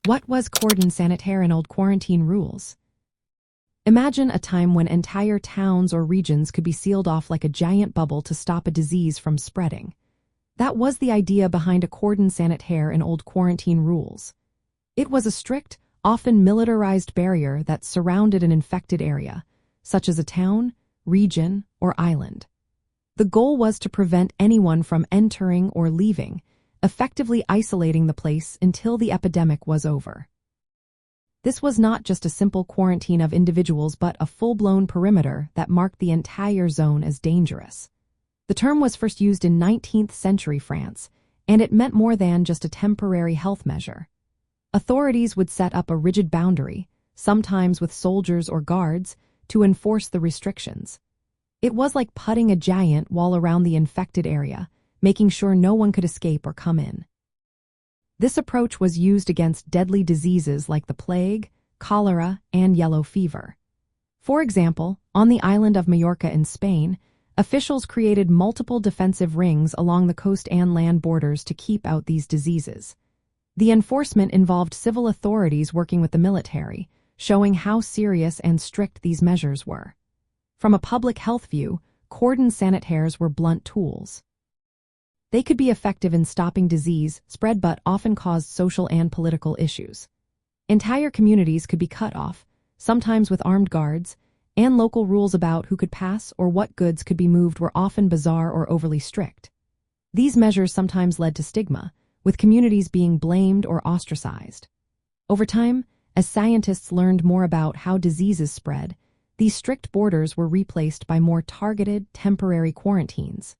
What was Cordon Sanitaire and old quarantine rules? Imagine a time when entire towns or regions could be sealed off like a giant bubble to stop a disease from spreading. That was the idea behind a Cordon Sanitaire and old quarantine rules. It was a strict, often militarized barrier that surrounded an infected area, such as a town, region, or island. The goal was to prevent anyone from entering or leaving, effectively isolating the place until the epidemic was over. This was not just a simple quarantine of individuals but a full-blown perimeter that marked the entire zone as dangerous. The term was first used in 19th century France, and it meant more than just a temporary health measure. Authorities would set up a rigid boundary, sometimes with soldiers or guards, to enforce the restrictions. It was like putting a giant wall around the infected area, making sure no one could escape or come in. This approach was used against deadly diseases like the plague, cholera, and yellow fever. For example, on the island of Majorca in Spain, officials created multiple defensive rings along the coast and land borders to keep out these diseases. The enforcement involved civil authorities working with the military, showing how serious and strict these measures were. From a public health view, cordon sanitaires were blunt tools. They could be effective in stopping disease spread but often caused social and political issues. Entire communities could be cut off, sometimes with armed guards, and local rules about who could pass or what goods could be moved were often bizarre or overly strict. These measures sometimes led to stigma, with communities being blamed or ostracized. Over time, as scientists learned more about how diseases spread, these strict borders were replaced by more targeted, temporary quarantines.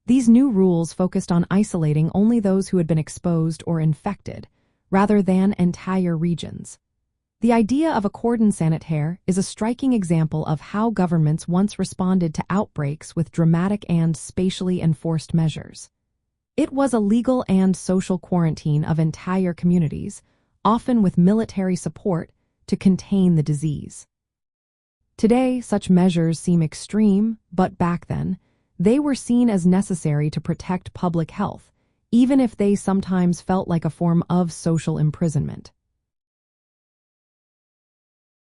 These new rules focused on isolating only those who had been exposed or infected, rather than entire regions. The idea of a cordon sanitaire is a striking example of how governments once responded to outbreaks with dramatic and spatially enforced measures. It was a legal and social quarantine of entire communities, often with military support, to contain the disease. Today, such measures seem extreme, but back then, they were seen as necessary to protect public health, even if they sometimes felt like a form of social imprisonment.